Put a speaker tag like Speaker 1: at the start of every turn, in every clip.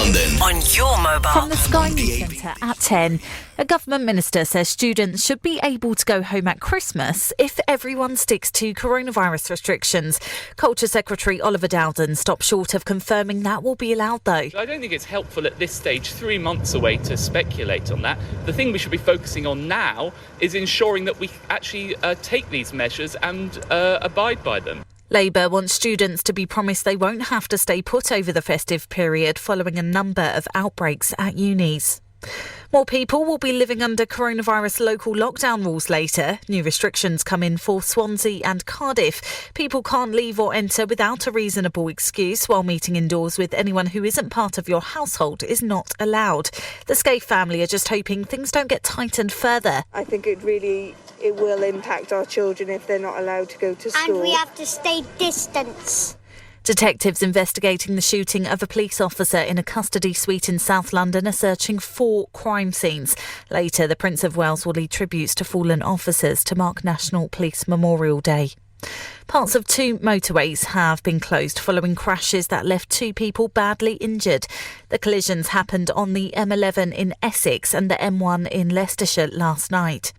Speaker 1: London.
Speaker 2: On your mobile.
Speaker 3: From the Sky News Centre at 10, a government minister says students should be able to go home at Christmas if everyone sticks to coronavirus restrictions. Culture Secretary Oliver Dowden stopped short of confirming that will be allowed, though.
Speaker 4: I don't think it's helpful at this stage, 3 months away, to speculate on that. The thing we should be focusing on now is ensuring that we actually take these measures and abide by them.
Speaker 3: Labour wants students to be promised they won't have to stay put over the festive period following a number of outbreaks at unis. More people will be living under coronavirus local lockdown rules later. New restrictions come in for Swansea and Cardiff. People can't leave or enter without a reasonable excuse, while meeting indoors with anyone who isn't part of your household is not allowed. The Scaife family are just hoping things don't get tightened further.
Speaker 5: I think it will impact our children if they're not allowed to go to school.
Speaker 6: And we have to stay distance.
Speaker 3: Detectives investigating the shooting of a police officer in a custody suite in South London are searching 4 crime scenes. Later, the Prince of Wales will lead tributes to fallen officers to mark National Police Memorial Day. Parts of 2 motorways have been closed following crashes that left 2 people badly injured. The collisions happened on the M11 in Essex and the M1 in Leicestershire last night.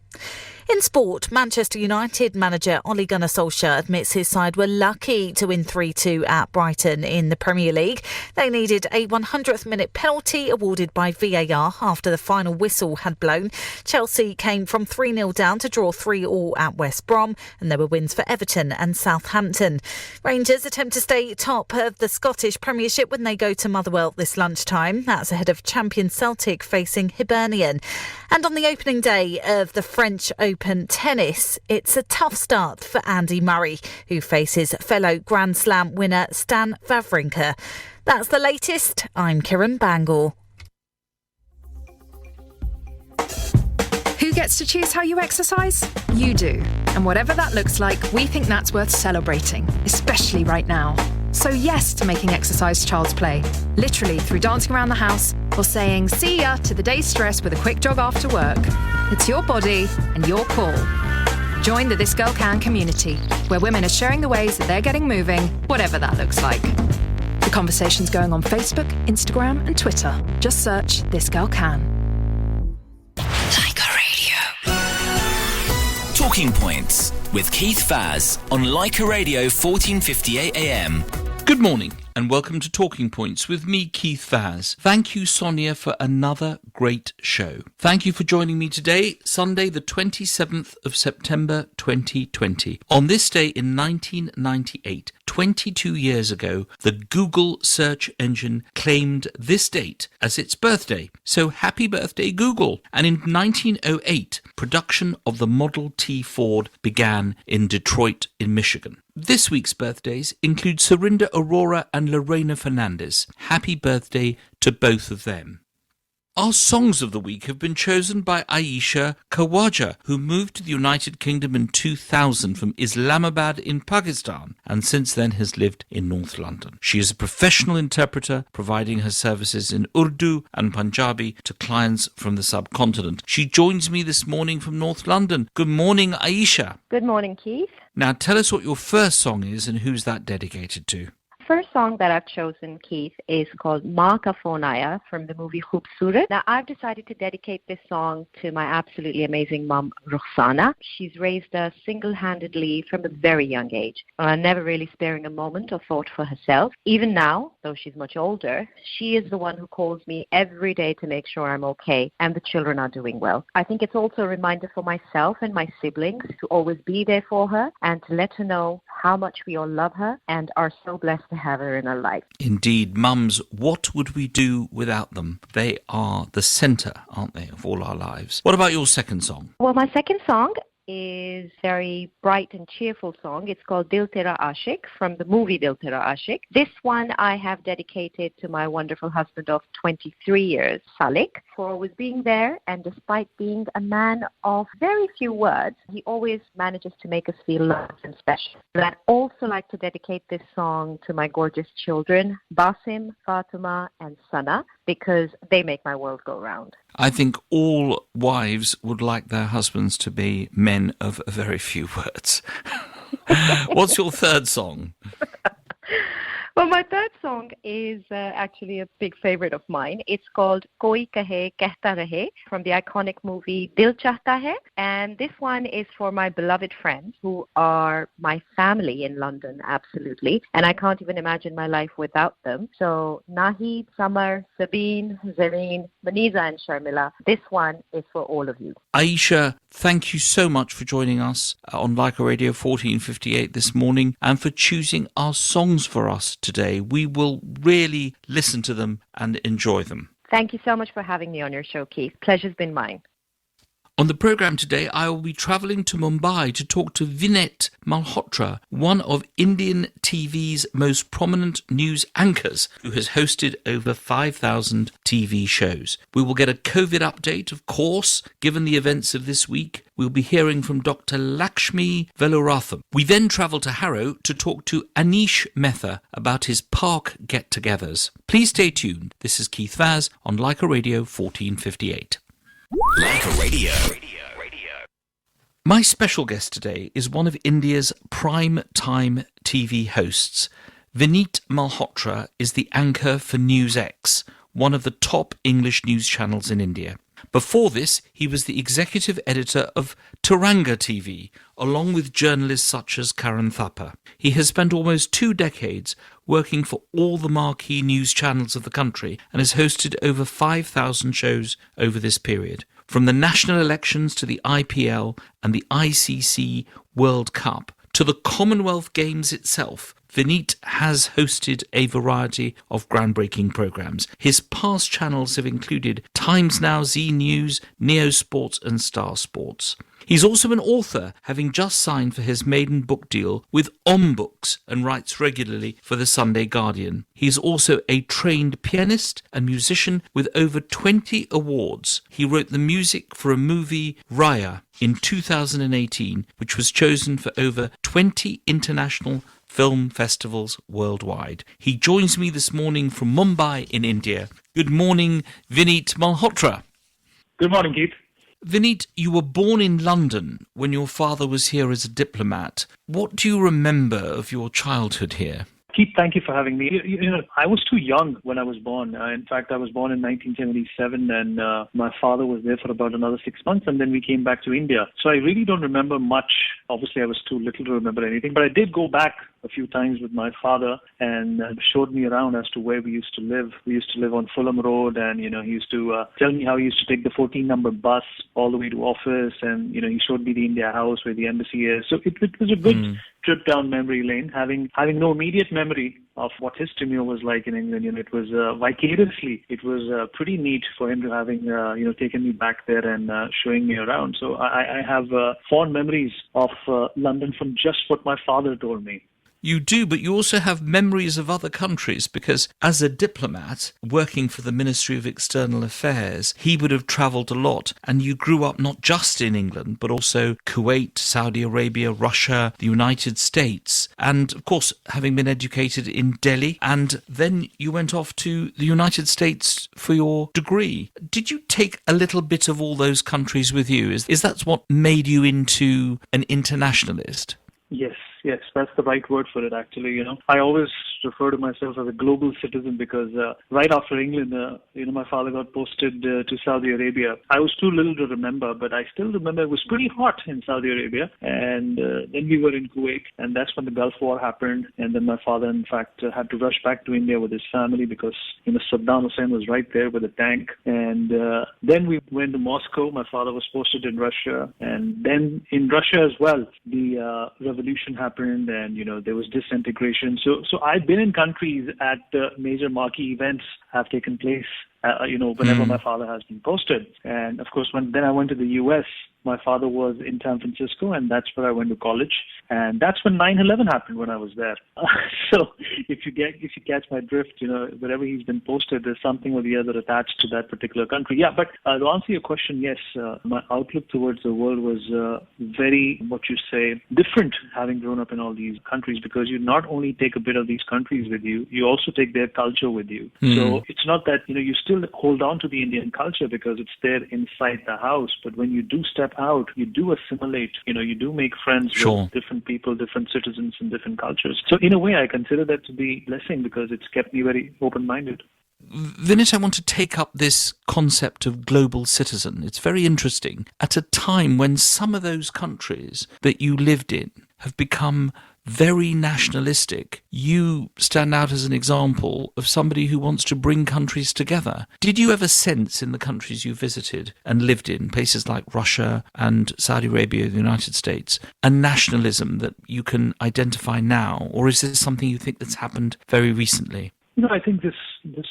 Speaker 3: In sport, Manchester United manager Ole Gunnar Solskjaer admits his side were lucky to win 3-2 at Brighton in the Premier League. They needed a 100th minute penalty awarded by VAR after the final whistle had blown. Chelsea came from 3-0 down to draw 3-3 at West Brom, and there were wins for Everton and Southampton. Rangers attempt to stay top of the Scottish Premiership when they go to Motherwell this lunchtime. That's ahead of champion Celtic facing Hibernian. And on the opening day of the French Open tennis, it's a tough start for Andy Murray, who faces fellow Grand Slam winner Stan Wawrinka. That's the latest. I'm Kieran Bangle.
Speaker 7: Who gets to choose how you exercise? You do. And whatever that looks like, we think that's worth celebrating, especially right now. So yes to making exercise child's play, literally through dancing around the house or saying see ya to the day's stress with a quick jog after work. It's your body and your call. Join the This Girl Can community, where women are sharing the ways that they're getting moving, whatever that looks like. The conversation's going on Facebook, Instagram and Twitter. Just search This Girl Can.
Speaker 2: Like a radio.
Speaker 1: Talking Points with Keith Faz on Like a Radio 1458 AM.
Speaker 8: Good morning and welcome to Talking Points with me, Keith Faz. Thank you, Sonia, for another great show. Thank you for joining me today, Sunday the 27th of September 2020. On this day in 1998, 22 years ago, the Google search engine claimed this date as its birthday. So happy birthday, Google. And in 1908, production of the Model T Ford began in Detroit in Michigan. This week's birthdays include Surinder Arora and Lorena Fernandez. Happy birthday to both of them. Our songs of the week have been chosen by Aisha Khawaja, who moved to the United Kingdom in 2000 from Islamabad in Pakistan and since then has lived in North London. She is a professional interpreter, providing her services in Urdu and Punjabi to clients from the subcontinent. She joins me this morning from North London. Good morning, Aisha.
Speaker 9: Good morning, Keith.
Speaker 8: Now tell us what your first song is and who's that dedicated to.
Speaker 9: First song that I've chosen, Keith, is called Maa Ka Phone Aaya from the movie Khoobsurat. Now, I've decided to dedicate this song to my absolutely amazing mom, Rukhsana. She's raised us single-handedly from a very young age, never really sparing a moment or thought for herself. Even now, though she's much older, she is the one who calls me every day to make sure I'm okay and the children are doing well. I think it's also a reminder for myself and my siblings to always be there for her and to let her know how much we all love her and are so blessed to have her in our life.
Speaker 8: Indeed, mums, what would we do without them? They are the centre, aren't they, of all our lives. What about your second song?
Speaker 9: Well, my second song is a very bright and cheerful song. It's called Dil Tera Aashik from the movie Dil Tera Aashik. This one I have dedicated to my wonderful husband of 23 years, Salik, for always being there, and despite being a man of very few words, he always manages to make us feel loved and special. And I'd also like to dedicate this song to my gorgeous children, Basim, Fatima and Sana, because they make my world go round.
Speaker 8: I think all wives would like their husbands to be men of very few words. What's your third song?
Speaker 9: Well, my third song is actually a big favorite of mine. It's called Koi Kahe Kehta Rahe from the iconic movie Dil Chahta Hai. And this one is for my beloved friends who are my family in London, absolutely. And I can't even imagine my life without them. So Nahid, Samar, Sabine, Zareen, Maniza and Sharmila, this one is for all of you.
Speaker 8: Aisha, thank you so much for joining us on Leica Radio 1458 this morning and for choosing our songs for us today. We will really listen to them and enjoy them.
Speaker 9: Thank you so much for having me on your show, Keith. Pleasure's been mine.
Speaker 8: On the programme today, I will be travelling to Mumbai to talk to Vinit Malhotra, one of Indian TV's most prominent news anchors, who has hosted over 5,000 TV shows. We will get a COVID update, of course, given the events of this week. We'll be hearing from Dr. Lakshmi Veluratham. We then travel to Harrow to talk to Anish Mehta about his park get-togethers. Please stay tuned. This is Keith Vaz on Leica Radio 1458.
Speaker 1: Leica Radio.
Speaker 8: My special guest today is one of India's prime time TV hosts. Vinit Malhotra is the anchor for News X, one of the top English news channels in India. Before this, he was the executive editor of Taranga TV, along with journalists such as Karan Thapa. He has spent almost 2 decades working for all the marquee news channels of the country and has hosted over 5,000 shows over this period. From the national elections to the IPL and the ICC World Cup to the Commonwealth Games itself, Vinit has hosted a variety of groundbreaking programmes. His past channels have included Times Now, Z News, Neo Sports and Star Sports. He's also an author, having just signed for his maiden book deal with Om Books and writes regularly for the Sunday Guardian. He's also a trained pianist and musician with over 20 awards. He wrote the music for a movie, Raya, in 2018, which was chosen for over 20 international film festivals worldwide. He joins me this morning from Mumbai in India. Good morning, Vinit Malhotra.
Speaker 10: Good morning, Keith.
Speaker 8: Vinit, you were born in London when your father was here as a diplomat. What do you remember of your childhood here?
Speaker 10: Keith, thank you for having me. I was too young when I was born. In fact, I was born in 1977 and my father was there for about another 6 months and then we came back to India. So I really don't remember much. Obviously, I was too little to remember anything, but I did go back a few times with my father and showed me around as to where we used to live. We used to live on Fulham Road and, he used to tell me how he used to take the 14-number bus all the way to office and, he showed me the India House where the embassy is. So it was a good trip down memory lane, having no immediate memory of what his tenure was like in England. It was vicariously, it was pretty neat for him to having, taken me back there and showing me around. So I have fond memories of London from just what my father told me.
Speaker 8: You do, but you also have memories of other countries because as a diplomat working for the Ministry of External Affairs, he would have travelled a lot and you grew up not just in England, but also Kuwait, Saudi Arabia, Russia, the United States, and of course having been educated in Delhi, and then you went off to the United States for your degree. Did you take a little bit of all those countries with you? Is that what made you into an internationalist?
Speaker 10: Yes, that's the right word for it, actually. I always refer to myself as a global citizen because right after England, my father got posted to Saudi Arabia. I was too little to remember, but I still remember it was pretty hot in Saudi Arabia. And then we were in Kuwait, and that's when the Gulf War happened. And then my father, in fact, had to rush back to India with his family because Saddam Hussein was right there with a tank. And then we went to Moscow. My father was posted in Russia. And then in Russia as well, the revolution happened and, there was disintegration. So I've been in countries at major marquee events have taken place, whenever my father has been posted. And of course, then I went to the U.S., my father was in San Francisco, and that's where I went to college. And that's when 9/11 happened when I was there. So if you catch my drift, wherever he's been posted, there's something or the other attached to that particular country. Yeah, but to answer your question, yes, my outlook towards the world was very, different having grown up in all these countries, because you not only take a bit of these countries with you, you also take their culture with you. So it's not that, you still hold on to the Indian culture because it's there inside the house. But when you do step out, you do assimilate, you do make friends with different different people, different citizens and different cultures. So in a way, I consider that to be a blessing because it's kept me very open-minded.
Speaker 8: Vinit, I want to take up this concept of global citizen. It's very interesting. At a time when some of those countries that you lived in have become very nationalistic, you stand out as an example of somebody who wants to bring countries together. Did you ever sense in the countries you visited and lived in, places like Russia and Saudi Arabia, the United States, a nationalism that you can identify now? Or is this something you think that's happened very recently?
Speaker 10: I think this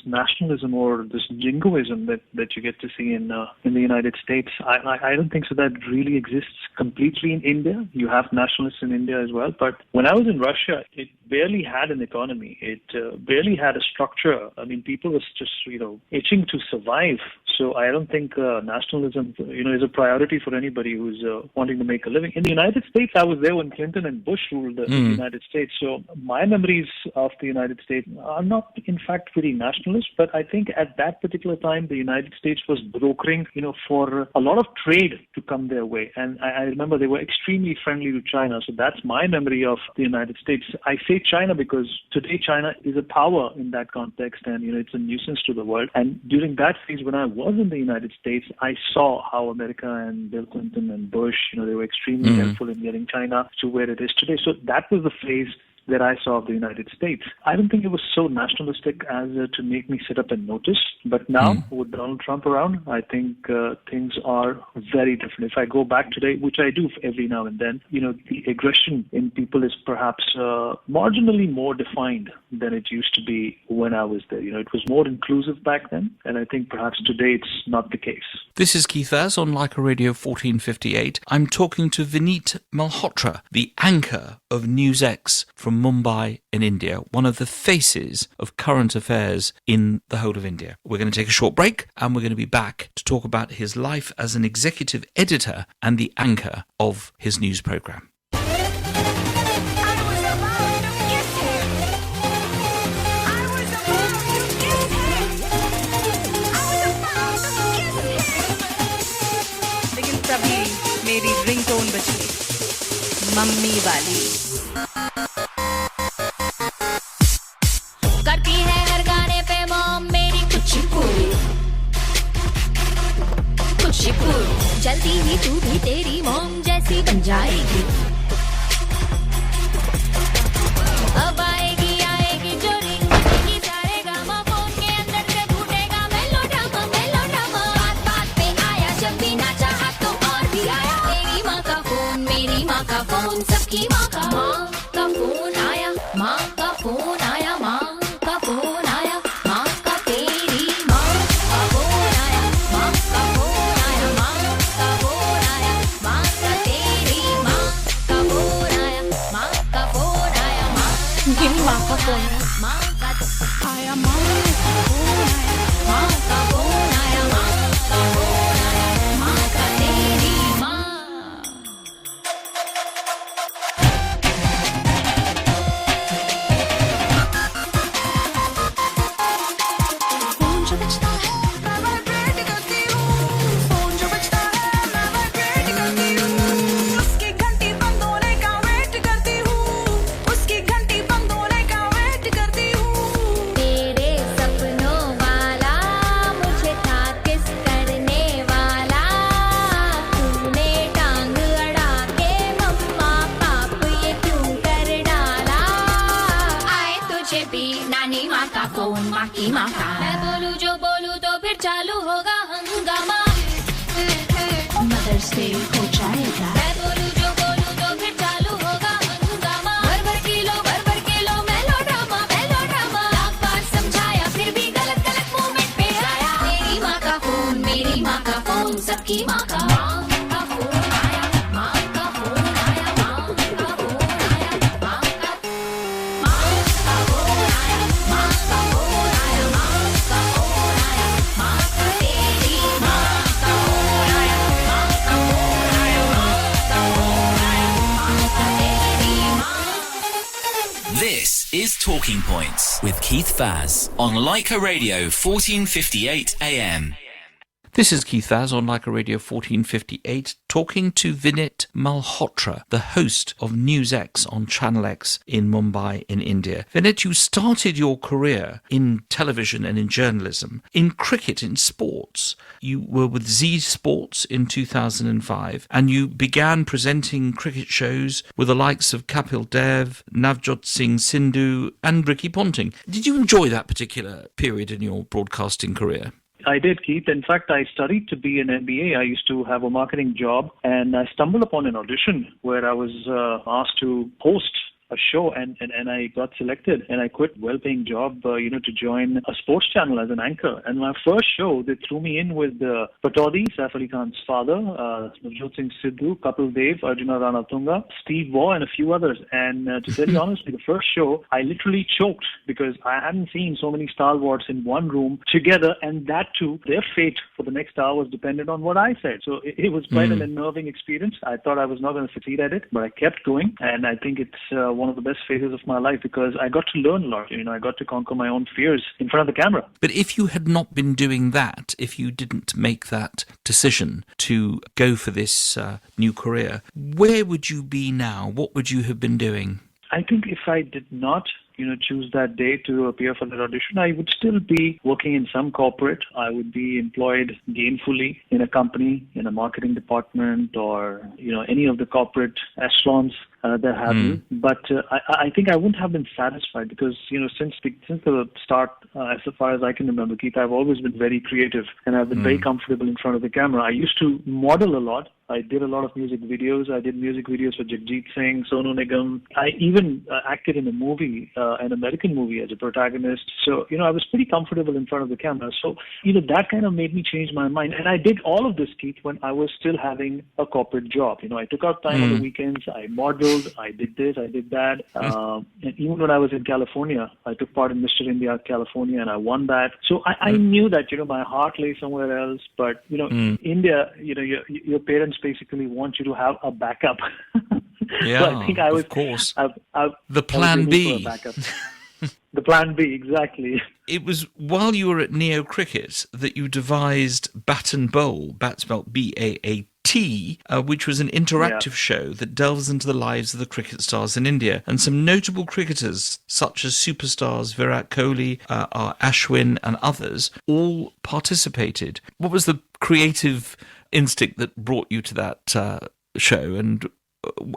Speaker 10: nationalism or this jingoism that you get to see in the United States, I don't think so that really exists completely in India. You have nationalists in India as well. But when I was in Russia, it barely had an economy. It barely had a structure. I mean, people were just, itching to survive. So I don't think nationalism, is a priority for anybody who's wanting to make a living. In the United States, I was there when Clinton and Bush ruled the United States. So my memories of the United States are not, in fact, pretty nationalist. But I think at that particular time, the United States was brokering, for a lot of trade to come their way. And I remember they were extremely friendly to China. So that's my memory of the United States. I say China because today China is a power in that context, and it's a nuisance to the world. And during that phase, when I was in the United States, I saw how America and Bill Clinton and Bush, they were extremely helpful in getting China to where it is today. So that was the phase that I saw of the United States. I don't think it was so nationalistic as to make me sit up and notice. But now, with Donald Trump around, I think things are very different. If I go back today, which I do every now and then, the aggression in people is perhaps marginally more defined than it used to be when I was there. It was more inclusive back then, and I think perhaps today it's not the case.
Speaker 8: This is Keith Vaz on Leica Radio 1458. I'm talking to Vinit Malhotra, the anchor of NewsX from Mumbai in India, one of the faces of current affairs in the whole of India. We're going to take a short break and we're going to be back to talk about his life as an executive editor and the anchor of his news programme.
Speaker 11: मेरी ringtone बज गई mummy वाली
Speaker 12: करती है हर गाने पे mom मेरी कुचिपुड़ी जल्दी ही तू भी तेरी मॉम जैसी बन जाएगी अब आएगी जो रिंग की सारे गामा फोन के अंदर से फूटेगा मेलोड्रामा बात पे आया जब भी ना चाहा तो और भी आया मेरी माँ का फोन सबकी माँ का फोन आया माँ का फोन आया माँ का फोन आया माँ का तेरी माँ का फोन आया माँ का फोन आया माँ का फोन आया माँ का तेरी माँ का फोन आया माँ का फोन आया माँ
Speaker 11: मेरी माँ का फोन
Speaker 12: माँ का आया माँ का फोन आया माँ का फोन आया माँ का फोन आया माँ का तेरी माँ मैं बोलूं जो बोलूं तो फिर चालू होगा हंगामा मदर्स डे हो जाएगा मैं बोलूं जो बोलूं तो फिर चालू होगा हंगामा भर किलो मेलोड्रामा लाख बार समझाया फिर भी गलत मोमेंट पे आया मेरी माँ का फोन सबकी माँ का फोन आया माँ का फोन आया माँ का फोन आया माँ का फोन आया माँ का फोन आया माँ का फोन आया माँ का तेरी माँ का फोन आया माँ का फोन आया माँ का फोन आया माँ का तेरी माँ.
Speaker 1: This is Talking Points with Keith Vaz on Leica Radio 1458 AM.
Speaker 8: This is Keith Vaz on Leica Radio 1458, talking to Vinit Malhotra, the host of News X on Channel X in Mumbai in India. Vinit, you started your career in television and in journalism, in cricket, in sports. You were with Z Sports in 2005, and you began presenting cricket shows with the likes of Kapil Dev, Navjot Singh Sindhu and Ricky Ponting. Did you enjoy that particular period in your broadcasting career?
Speaker 10: I did, Keith. In fact, I studied to be an MBA. I used to have a marketing job, and I stumbled upon an audition where I was asked to host a show, and I got selected, and I quit well-paying job, to join a sports channel as an anchor. And my first show, they threw me in with Pataudi, Saif Ali Khan's father, Navjot Singh Sidhu, Kapil Dev, Arjuna Ranatunga, Steve Waugh, and a few others. And to tell you honestly, the first show, I literally choked because I hadn't seen so many stalwarts in one room together, and that too, their fate for the next hour was dependent on what I said. So it was quite an unnerving experience. I thought I was not going to succeed at it, but I kept going, and I think it's one of the best phases of my life because I got to learn a lot. I got to conquer my own fears in front of the camera.
Speaker 8: But if you had not been doing that, if you didn't make that decision to go for this new career, where would you be now? What would you have been doing?
Speaker 10: I think if I did not choose that day to appear for that audition, I would still be working in some corporate. I would be employed gainfully in a company, in a marketing department, or, any of the corporate echelons that have you. But I think I wouldn't have been satisfied because, since the start, as far as I can remember, Keith, I've always been very creative and I've been very comfortable in front of the camera. I used to model a lot. I did a lot of music videos. I did music videos for Jagjit Singh, Sonu Nigam. I even acted in a movie, an American movie, as a protagonist. So, I was pretty comfortable in front of the camera. So, that kind of made me change my mind. And I did all of this, Keith, when I was still having a corporate job. I took out time on the weekends. I modeled. I did this. I did that. And even when I was in California, I took part in Mr. India California, and I won that. So I knew that, my heart lay somewhere else. But, India, your parents basically want you to have a backup.
Speaker 8: Yeah,
Speaker 10: so I think I was,
Speaker 8: of course.
Speaker 10: The
Speaker 8: plan B.
Speaker 10: The plan B, exactly.
Speaker 8: It was while you were at Neo Cricket that you devised Bat and Bowl, bat spelled B-A-A-T, which was an interactive show that delves into the lives of the cricket stars in India. And some notable cricketers, such as superstars Virat Kohli, Ashwin and others, all participated. What was the creative instinct that brought you to that show, and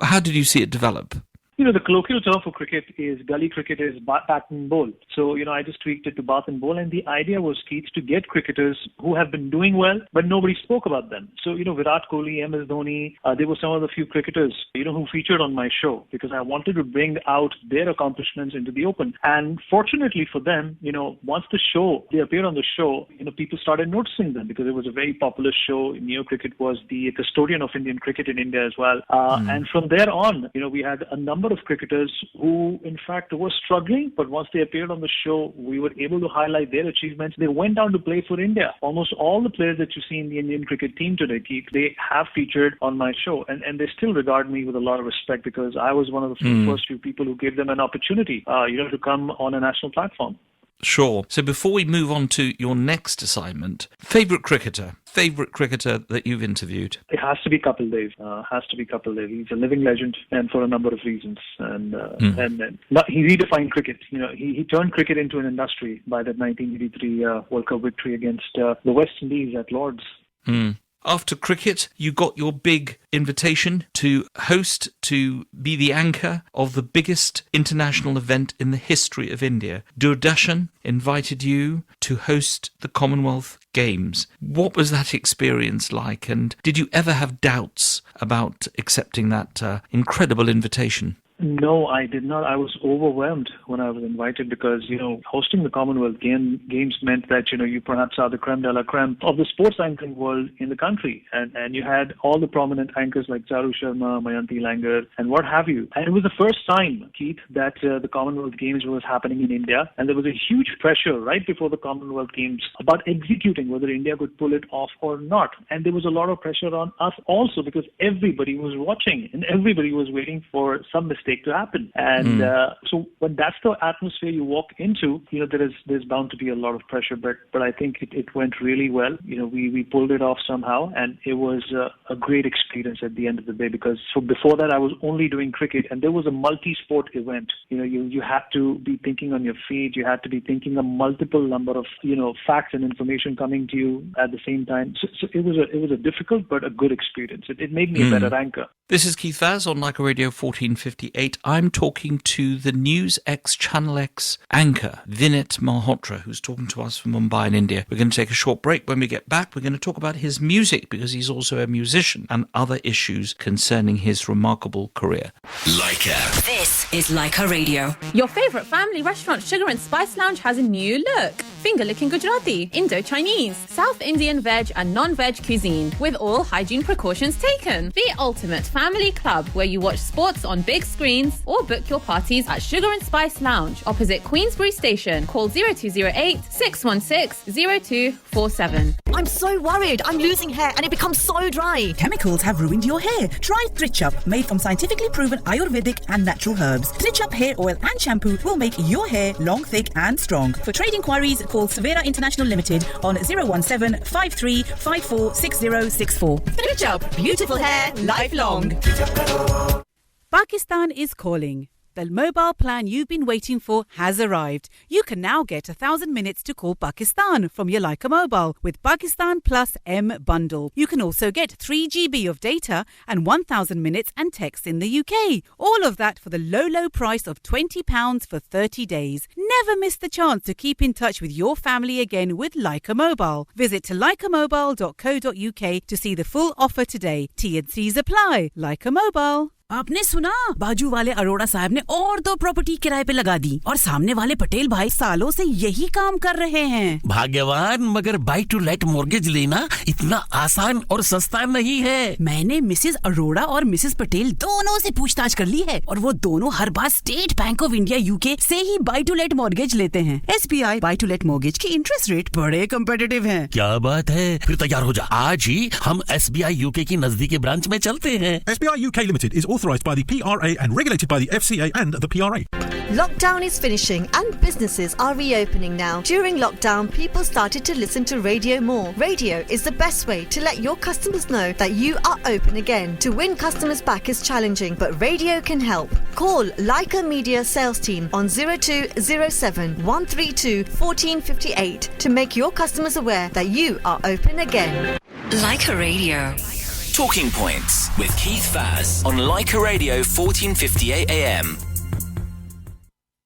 Speaker 8: how did you see it develop?
Speaker 10: The colloquial term for cricket is gully cricket is bat and bowl. So, I just tweaked it to bath and bowl. And the idea was, Keith, to get cricketers who have been doing well, but nobody spoke about them. So, Virat Kohli, MS Dhoni, they were some of the few cricketers, who featured on my show because I wanted to bring out their accomplishments into the open. And fortunately for them, once they appeared on the show, people started noticing them because it was a very popular show. Neo Cricket was the custodian of Indian cricket in India as well. And from there on, we had a number of cricketers who, in fact, were struggling, but once they appeared on the show, we were able to highlight their achievements. They went down to play for India. Almost all the players that you see in the Indian cricket team today, Keith, they have featured on my show, and they still regard me with a lot of respect because I was one of the first few people who gave them an opportunity, to come on a national platform.
Speaker 8: Sure. So before we move on to your next assignment, favourite cricketer that you've interviewed?
Speaker 10: It has to be Kapil Dev. He's a living legend, and for a number of reasons. And he redefined cricket. He turned cricket into an industry by that 1983 World Cup victory against the West Indies at Lord's.
Speaker 8: After cricket, you got your big invitation to be the anchor of the biggest international event in the history of India. Doordarshan invited you to host the Commonwealth Games. What was that experience like, and did you ever have doubts about accepting that incredible invitation?
Speaker 10: No, I did not. I was overwhelmed when I was invited because, hosting the Commonwealth Games meant that, you perhaps are the creme de la creme of the sports anchoring world in the country. And you had all the prominent anchors like Charu Sharma, Mayanti Langer, and what have you. And it was the first time, Keith, that the Commonwealth Games was happening in India. And there was a huge pressure right before the Commonwealth Games about executing whether India could pull it off or not. And there was a lot of pressure on us also because everybody was watching and everybody was waiting for some mistake mistake to happen. And so when that's the atmosphere you walk into, there's bound to be a lot of pressure. But I think it went really well. We pulled it off somehow, and it was a great experience at the end of the day, because before that I was only doing cricket, and there was a multi-sport event. You had to be thinking on your feet. You had to be thinking a multiple number of facts and information coming to you at the same time. So it was a difficult but a good experience. It made me a better anchor.
Speaker 8: This is Keith Vaz on Leica Radio 1458. I'm talking to the News X Channel X anchor, Vinit Malhotra, who's talking to us from Mumbai in India. We're going to take a short break. When we get back, we're going to talk about his music, because he's also a musician, and other issues concerning his remarkable career.
Speaker 1: Leica.
Speaker 2: This is Leica Radio.
Speaker 11: Your favourite family restaurant, Sugar and Spice Lounge, has a new look. Finger-licking Gujarati, Indo-Chinese, South Indian veg and non-veg cuisine, with all hygiene precautions taken. The ultimate family club, where you watch sports on big screens or book your parties at Sugar and Spice Lounge, opposite Queensbury Station. Call 0208 616 0247.
Speaker 13: I'm so worried. I'm losing hair and it becomes so dry. Chemicals have ruined your hair. Try Thrichup, made from scientifically proven Ayurvedic and natural herbs. Thrichup hair oil and shampoo will make your hair long, thick and strong. For trade inquiries, call Savera International Limited on 017 53 54 6064. Thrichup, beautiful hair, lifelong.
Speaker 14: Pakistan is calling. The mobile plan you've been waiting for has arrived. You can now get 1,000 minutes to call Pakistan from your Leica mobile with Pakistan Plus M bundle. You can also get 3 GB of data and 1,000 minutes and text in the UK. All of that for the low price of £20 for 30 days. Never miss the chance to keep in touch with your family again with Leica Mobile. Visit leicamobile.co.uk to see the full offer today. T&Cs apply. Leica Mobile.
Speaker 13: आपने सुना बाजू वाले अरोड़ा साहब ने और 2 property किराए पे लगा दी और सामने वाले पटेल भाई सालों से यही काम कर रहे हैं।
Speaker 15: भाग्यवान, मगर बाय टू लेट मॉर्गेज लेना इतना आसान और सस्ता नहीं है।
Speaker 13: मैंने मिसेस अरोड़ा और मिसेस पटेल दोनों से पूछताछ कर ली है और वो दोनों हर बार State Bank of India UK से ही बाय टू लेट मॉर्गेज लेते हैं। SBI buy to let mortgage की इंटरेस्ट रेट बड़े कंपेटिटिव हैं।
Speaker 15: क्या बात है, फिर तैयार हो जा, आज ही हम SBI यूके की नजदीकी ब्रांच में चलते हैं।
Speaker 16: SBI UK Limited is authorised by the PRA and regulated by the FCA and the PRA.
Speaker 17: Lockdown is finishing and businesses are reopening now. During lockdown, people started to listen to radio more. Radio is the best way to let your customers know that you are open again. To win customers back is challenging, but radio can help. Call Leica Media sales team on 0207 132 1458 to make your customers aware that you are open again.
Speaker 2: Leica Radio.
Speaker 1: Talking Points with Keith Vaz on Leica Radio 1458 AM.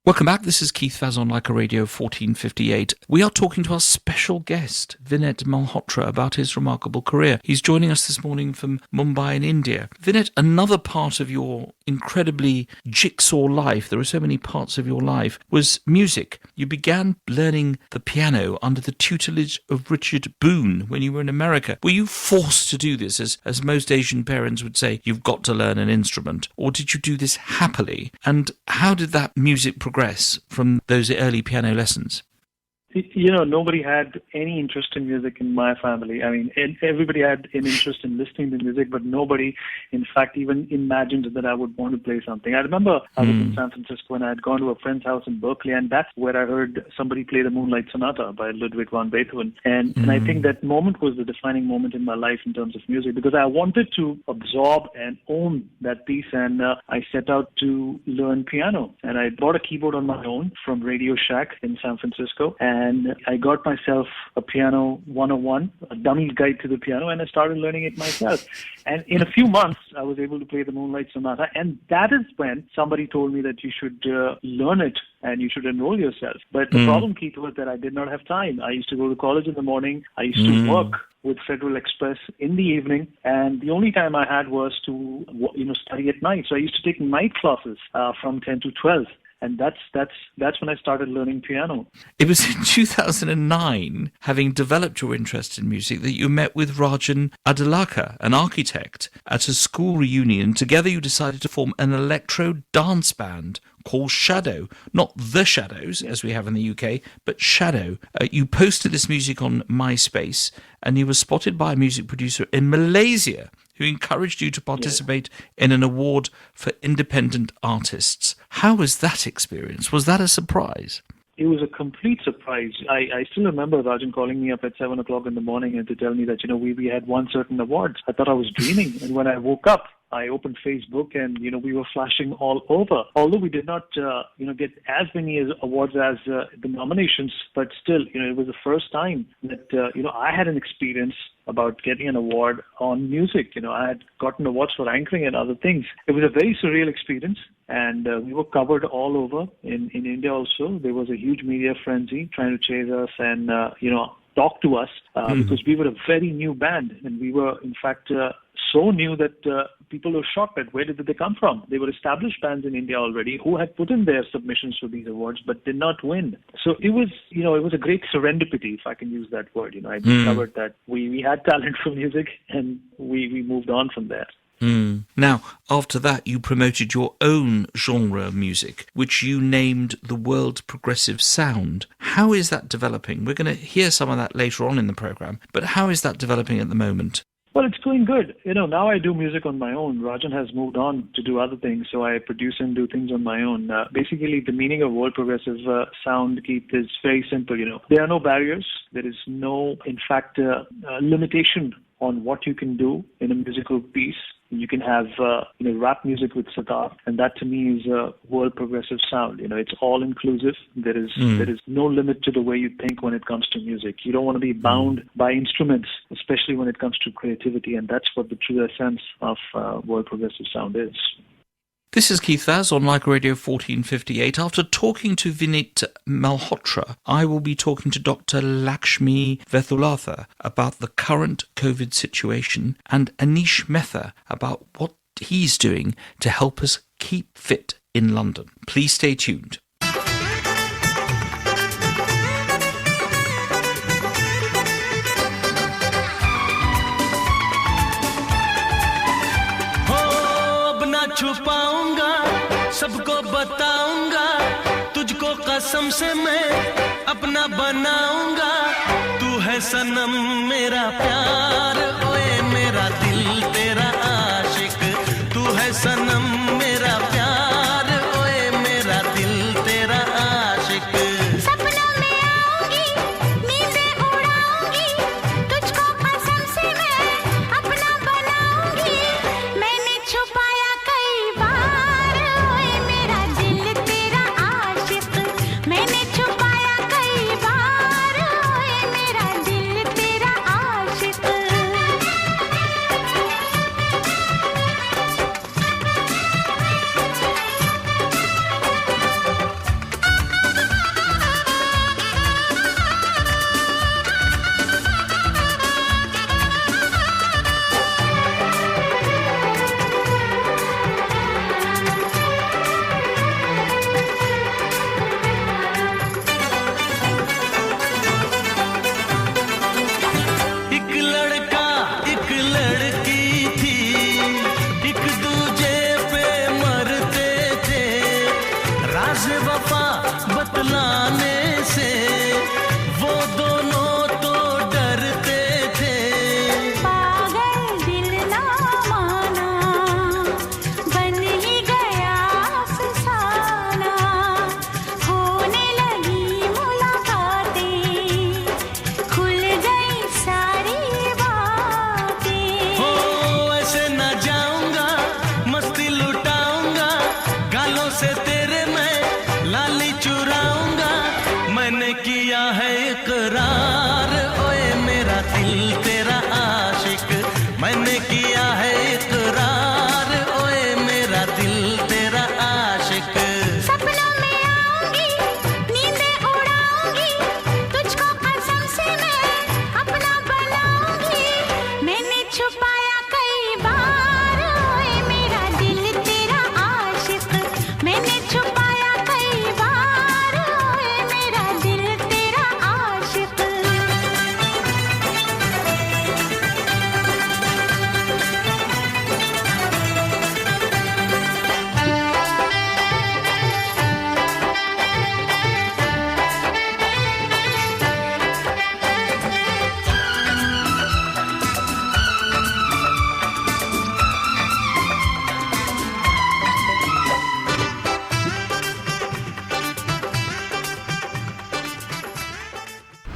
Speaker 8: Welcome back. This is Keith Vaz on Leica Radio 1458. We are talking to our special guest, Vinit Malhotra, about his remarkable career. He's joining us this morning from Mumbai in India. Vinit, another part of your incredibly jigsaw life, there are so many parts of your life, was music. You began learning the piano under the tutelage of Richard Boone when you were in America. Were you forced to do this, as most Asian parents would say, you've got to learn an instrument? Or did you do this happily? And how did that music progress from those early piano lessons?
Speaker 10: Nobody had any interest in music in my family. I mean, everybody had an interest in listening to music, but nobody, in fact, even imagined that I would want to play something. I remember I was in San Francisco and I had gone to a friend's house in Berkeley, and that's where I heard somebody play the Moonlight Sonata by Ludwig van Beethoven. And I think that moment was the defining moment in my life in terms of music, because I wanted to absorb and own that piece, and I set out to learn piano. And I bought a keyboard on my own from Radio Shack in San Francisco, and I got myself a piano 101, a dummy's guide to the piano, and I started learning it myself. And in a few months, I was able to play the Moonlight Sonata, and that is when somebody told me that you should learn it and you should enroll yourself. But the problem, Keith, was that I did not have time. I used to go to college in the morning. I used to work with Federal Express in the evening, and the only time I had was to study at night. So I used to take night classes from 10 to 12. And that's when I started learning piano.
Speaker 8: It was in 2009, having developed your interest in music, that you met with Rajan Adalaka, an architect, at a school reunion. Together you decided to form an electro dance band called Shadow. Not The Shadows, as we have in the UK, but Shadow. You posted this music on MySpace, and you were spotted by a music producer in Malaysia who encouraged you to participate in an award for independent artists. How was that experience? Was that a surprise?
Speaker 10: It was a complete surprise. I still remember Rajan calling me up at 7 o'clock in the morning and to tell me that, we had won certain awards. I thought I was dreaming. And when I woke up, I opened Facebook and, we were flashing all over. Although we did not, get as many awards as the nominations, but still, it was the first time that, I had an experience about getting an award on music. I had gotten awards for anchoring and other things. It was a very surreal experience, and we were covered all over in India also. There was a huge media frenzy trying to chase us and, talk to us because we were a very new band, and we were, in fact, so new that people were shocked at where did they come from. They were established bands in India already who had put in their submissions for these awards but did not win. So it was, it was a great serendipity, if I can use that word. I discovered that we had talent for music, and we moved on from there.
Speaker 8: Now, after that, you promoted your own genre of music, which you named the World Progressive Sound. How is that developing? We're going to hear some of that later on in the programme, but how is that developing at the moment?
Speaker 10: Well, it's going good. Now I do music on my own. Rajan has moved on to do other things, so I produce and do things on my own. Basically, the meaning of World Progressive Sound, Keith, is very simple. There are no barriers. There is no, in fact, limitation on what you can do in a musical piece. You can have rap music with sitar, and that to me is a world progressive sound. It's all inclusive. There is no limit to the way you think when it comes to music. You don't want to be bound by instruments, especially when it comes to creativity, and that's what the true essence of world progressive sound is.
Speaker 8: This is Keith Vaz on Like Radio 1458. After talking to Vinit Malhotra, I will be talking to Dr. Lakshmi Vethulatha about the current COVID situation and Anish Mehta about what he's doing to help us keep fit in London. Please stay tuned.
Speaker 18: छुपाऊंगा सबको बताऊंगा तुझको कसम से मैं अपना बनाऊंगा तू है सनम मेरा प्यार ओए मेरा दिल तेरा आशिक तू है सनम मेरा प्यार ओए मेरा दिल तेरा आशिक
Speaker 12: सपनों में आऊंगी नींदें उड़ाऊंगी तुझको कसम से मैं अपना बनाऊंगी मैंने छुपाया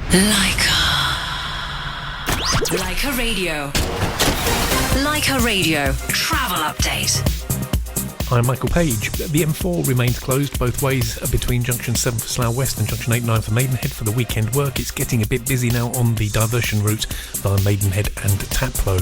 Speaker 2: Leica Radio. Leica Radio. Travel update.
Speaker 19: I'm Michael Page. The M4 remains closed both ways between Junction 7 for Slough West and Junction 8-9 for Maidenhead for the weekend work. It's getting a bit busy now on the diversion route via Maidenhead and Taplow.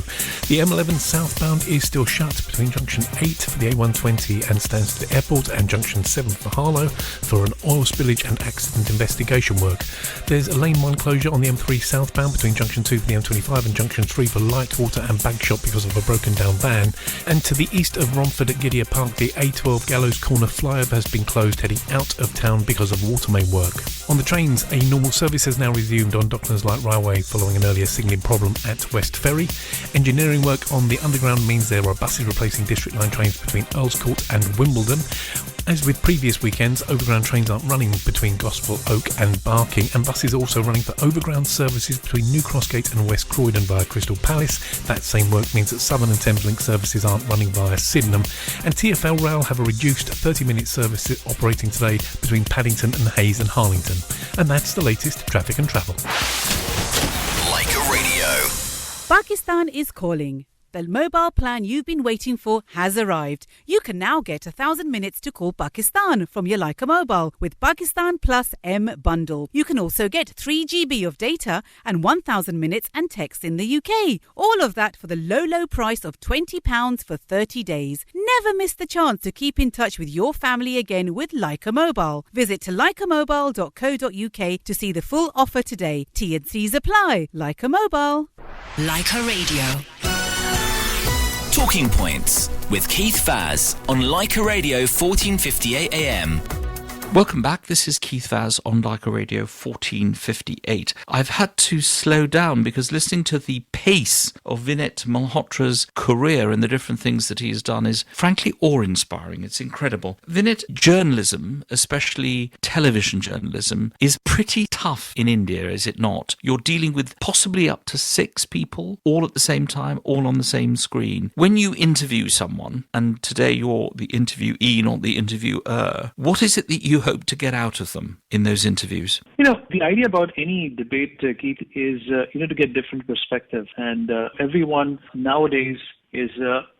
Speaker 19: The M11 southbound is still shut between Junction 8 for the A120 and Stansted Airport and Junction 7 for Harlow for an oil spillage and accident investigation work. There's a lane 1 closure on the M3 southbound between Junction 2 for the M25 and Junction 3 for Lightwater and Bagshot because of a broken down van. And to the east of Romford at Gidea Park, the A12 Gallows Corner flyover has been closed heading out of town because of water main work. On the trains, a normal service has now resumed on Docklands Light Railway following an earlier signalling problem at West Ferry. Engineering work on the underground means there are buses replacing District Line trains between Earls Court and Wimbledon. As with previous weekends, overground trains aren't running between Gospel Oak and Barking, and buses are also running for overground services between New Crossgate and West Croydon via Crystal Palace. That same work means that Southern and Thameslink services aren't running via Sydenham, and TfL Rail have a reduced 30-minute service operating today between Paddington and Hayes and Harlington. And that's the latest traffic and travel.
Speaker 14: Leica Radio. Pakistan is calling. The mobile plan you've been waiting for has arrived. You can now get 1,000 minutes to call Pakistan from your Leica mobile with Pakistan Plus M bundle. You can also get 3 GB of data and 1,000 minutes and text in the UK. All of that for the low price of £20 for 30 days. Never miss the chance to keep in touch with your family again with Leica Mobile. Visit leicamobile.co.uk to see the full offer today. T&Cs apply. Leica Mobile.
Speaker 2: Leica Radio.
Speaker 1: Talking Points with Keith Faz on Leica Radio 1458 AM.
Speaker 8: Welcome back. This is Keith Vaz on Leica Radio 1458. I've had to slow down because listening to the pace of Vinit Malhotra's career and the different things that he has done is frankly awe-inspiring. It's incredible. Vinit, journalism, especially television journalism, is pretty tough in India, is it not? You're dealing with possibly up to 6 people all at the same time, all on the same screen. When you interview someone, and today you're the interviewee, not the interviewer, what is it that you hope to get out of them in those interviews?
Speaker 10: The idea about any debate, Keith, is, to get different perspectives. And everyone nowadays is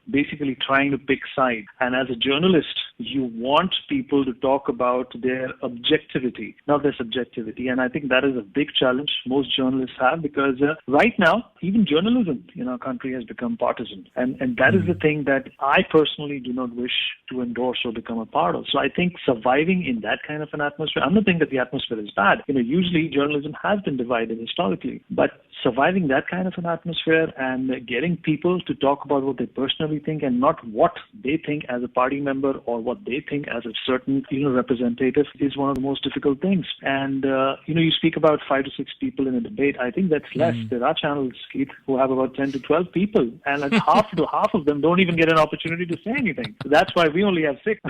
Speaker 10: basically trying to pick sides. And as a journalist, you want people to talk about their objectivity, not their subjectivity. And I think that is a big challenge most journalists have because right now, even journalism in our country has become partisan. And that is the thing that I personally do not wish to endorse or become a part of. So I think surviving in that kind of an atmosphere, I'm not saying that the atmosphere is bad. Usually journalism has been divided historically, but surviving that kind of an atmosphere and getting people to talk about what they personally think and not what they think as a party member or what they think as a certain representative is one of the most difficult things. And you speak about 5 to 6 people in a debate. I think that's less. There are channels, Keith, who have about 10 to 12 people, and like half of them don't even get an opportunity to say anything. So that's why we only have 6.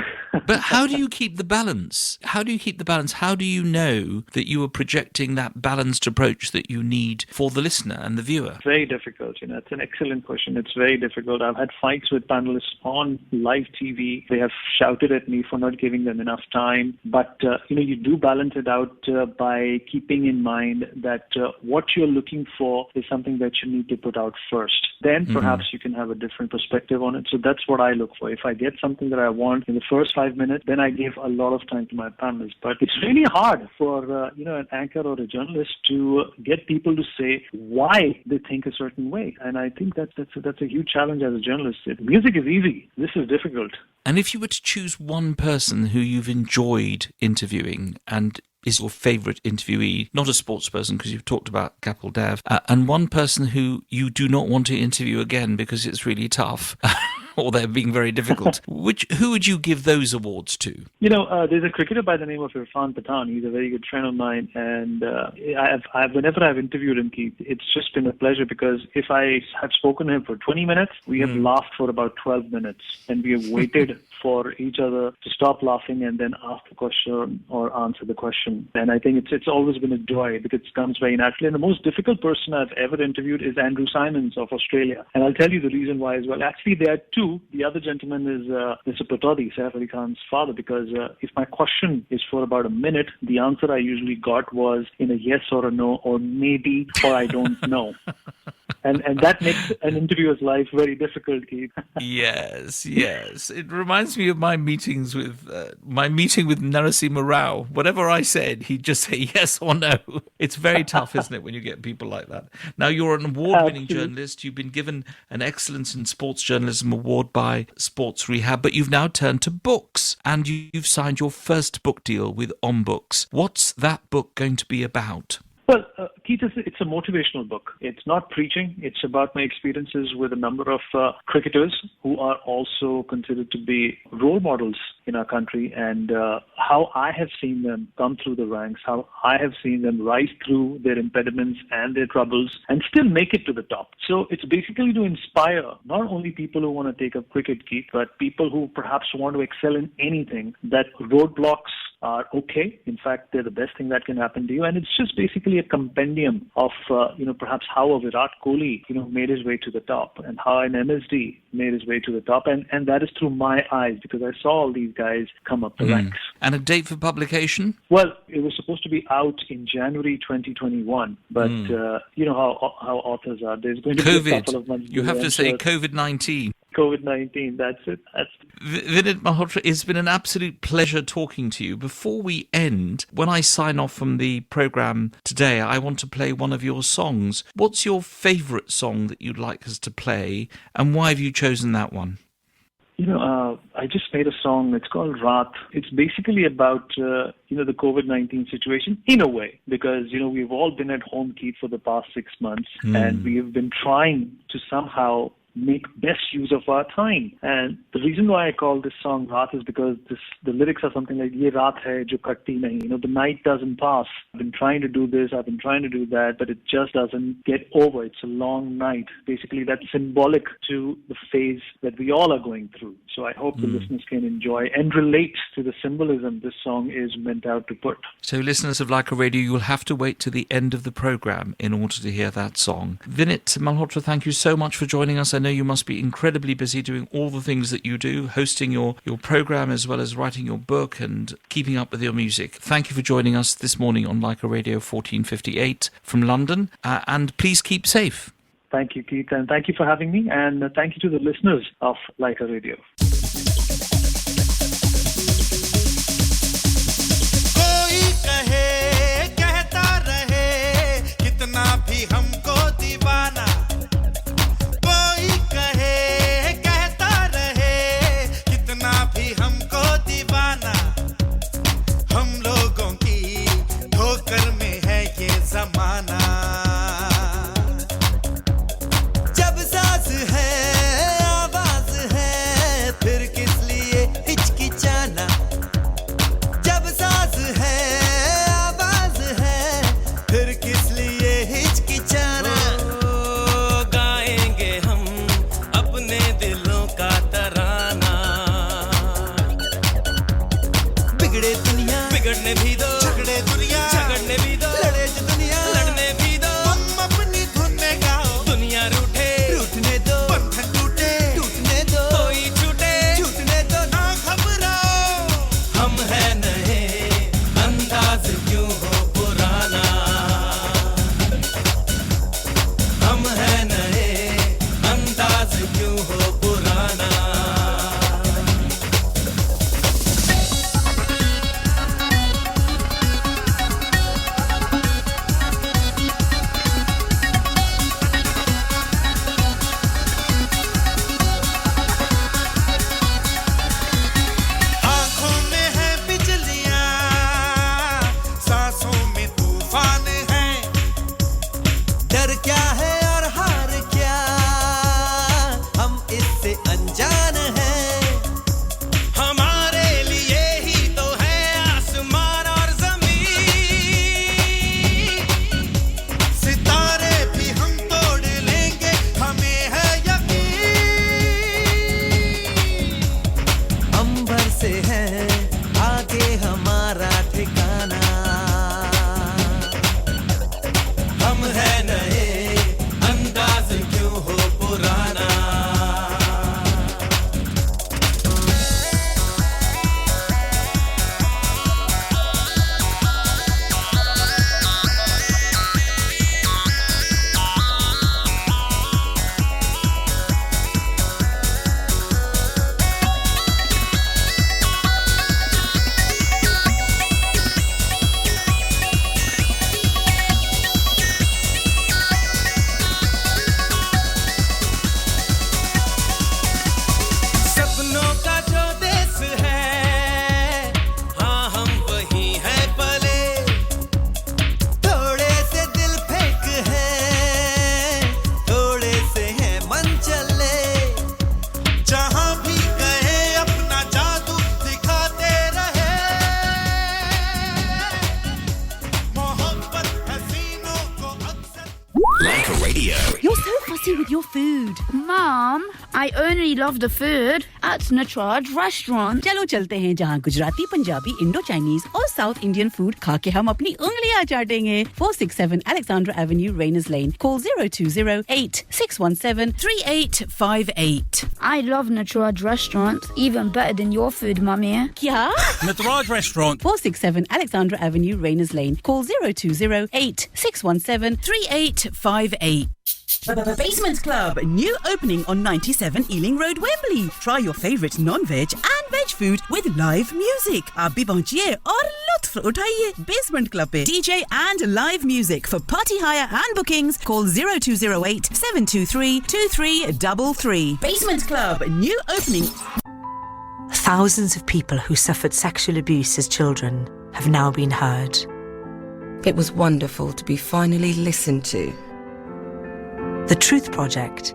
Speaker 8: But how do you keep the balance? How do you know that you are projecting that balanced approach that you need for the listener and the viewer?
Speaker 10: Very difficult. It's an excellent question. It's very difficult. I've had fights with panelists on live TV. They have shouted at me for not giving them enough time. But, you do balance it out by keeping in mind that what you're looking for is something that you need to put out first. Then perhaps you can have a different perspective on it. So that's what I look for. If I get something that I want in the first 5 minutes, then I give a lot of time to my panelists. But it's really hard for, an anchor or a journalist to get people to say why they think a certain way. And I think that's a huge challenge as a journalist. Music is easy. This is difficult.
Speaker 8: And if you were to choose one person who you've enjoyed interviewing and is your favourite interviewee, not a sports person because you've talked about Kapil Dev, and one person who you do not want to interview again because it's really tough, or they're being very difficult, who would you give those awards to?
Speaker 10: There's a cricketer by the name of Irfan Pathan. He's a very good friend of mine, and whenever I've interviewed him, Keith, it's just been a pleasure because if I have spoken to him for 20 minutes, we have laughed for about 12 minutes, and we have waited for each other to stop laughing and then ask the question or answer the question. And I think it's always been a joy because it comes very naturally. And the most difficult person I've ever interviewed is Andrew Simons of Australia. And I'll tell you the reason why as well. Actually, there are 2. two, the other gentleman is Mr. Patodi, Saif Ali Khan's father, because if my question is for about a minute, the answer I usually got was in a yes or a no or maybe or I don't know. And that makes an interviewer's life very difficult, Keith.
Speaker 8: Yes. It reminds me of my meeting with Narasimha Rao. Whatever I said, he'd just say yes or no. It's very tough, isn't it, when you get people like that? Now, you're an award-winning journalist. You've been given an Excellence in Sports Journalism award by Sports Rehab, but you've now turned to books, and you've signed your first book deal with On Books. What's that book going to be about?
Speaker 10: Well, Keith, it's a motivational book. It's not preaching. It's about my experiences with a number of cricketers who are also considered to be role models in our country, and how I have seen them come through the ranks, how I have seen them rise through their impediments and their troubles and still make it to the top. So it's basically to inspire not only people who want to take up cricket, Keith, but people who perhaps want to excel in anything, that roadblocks are okay. In fact, they're the best thing that can happen to you. And it's just basically a compendium of, perhaps how a Virat Kohli, made his way to the top, and how an MSD made his way to the top. And that is through my eyes, because I saw all these guys come up the ranks.
Speaker 8: And a date for publication?
Speaker 10: Well, it was supposed to be out in January 2021. But you know how authors are. There's going to be a couple of months.
Speaker 8: You have to say COVID-19.
Speaker 10: COVID-19, that's it.
Speaker 8: Vinit Malhotra, it's been an absolute pleasure talking to you. Before we end, when I sign off from the programme today, I want to play one of your songs. What's your favourite song that you'd like us to play, and why have you chosen that one?
Speaker 10: I just made a song. It's called Raat. It's basically about, the COVID-19 situation in a way, because, we've all been at home, Keith, for the past 6 months, and we have been trying to somehow make best use of our time. And the reason why I call this song Raat is because the lyrics are something like, Ye raat hai jo katti nahi. The night doesn't pass. I've been trying to do this, I've been trying to do that, but it just doesn't get over. It's a long night. Basically, that's symbolic to the phase that we all are going through. So I hope the listeners can enjoy and relate to the symbolism this song is meant out to put.
Speaker 8: So listeners of Leica Radio, you'll have to wait to the end of the programme in order to hear that song. Vinit Malhotra, thank you so much for joining us. I know you must be incredibly busy doing all the things that you do, hosting your programme as well as writing your book and keeping up with your music. Thank you for joining us this morning on Leica Radio 1458 from London, and please keep safe.
Speaker 10: Thank you, Keith, and thank you for having me, and thank you to the listeners of Leica Radio.
Speaker 1: Radio.
Speaker 14: You're so fussy with your food.
Speaker 20: Mom, I only love the food at Nachraj restaurant.
Speaker 14: चलो चलते हैं जहाँ Gujarati, Punjabi, Indo Chinese और south Indian food खा के हम अपनी उंगलियां चाटेंगे. 467 Alexandra Avenue, Rayners Lane. Call 0208 617 3858.
Speaker 20: I love Nachraj restaurant even better than your food, Mummy.
Speaker 14: क्या?
Speaker 21: Nataraj Restaurant.
Speaker 14: 467 Alexandra Avenue, Rayners Lane. Call 0208 617 3858. Basement Club, new opening on 97 Ealing Road, Wembley. Try your favourite non-veg and veg food with live music. आप भी पहुंचिए और लुत्फ उठाइए. Basement Club पे DJ and live music for party hire and bookings. Call 0208 723 2333. Basement Club, new opening.
Speaker 22: Thousands of people who suffered sexual abuse as children have now been heard.
Speaker 23: It was wonderful to be finally listened to.
Speaker 22: The Truth Project,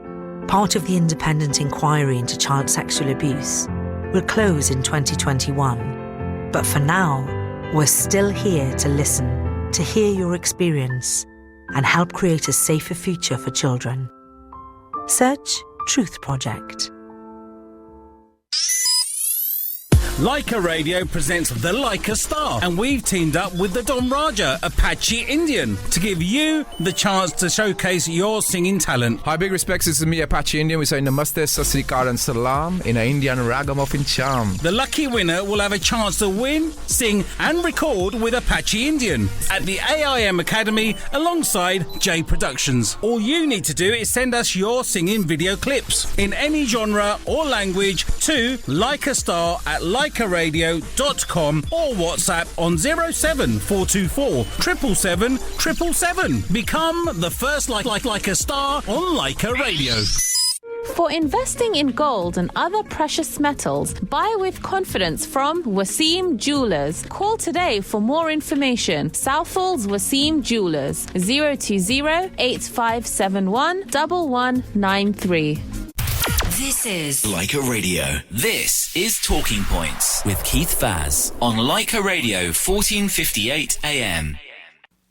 Speaker 22: part of the independent inquiry into child sexual abuse, will close in 2021. But for now, we're still here to listen, to hear your experience, and help create a safer future for children. Search Truth Project.
Speaker 21: Leica Radio presents the Leica Star, and we've teamed up with the Don Raja Apache Indian to give you the chance to showcase your singing talent.
Speaker 24: Hi, big respects. This is me, Apache Indian. We say Namaste, Sat Sri Akal and Salam in an Indian ragamuffin charm.
Speaker 21: The lucky winner will have a chance to win, sing and record with Apache Indian at the AIM Academy alongside J Productions. All you need to do is send us your singing video clips in any genre or language to leicastar at leicaradio.com or WhatsApp on 07424 777 777. Become the first Leica star on Leica Radio.
Speaker 11: For investing in gold and other precious metals, buy with confidence from Wasim Jewelers. Call today for more information. Southall's Wasim Jewelers, 020-8571 1193.
Speaker 2: This is
Speaker 1: Leica Radio. This is Talking Points with Keith Faz on Leica Radio 1458 AM.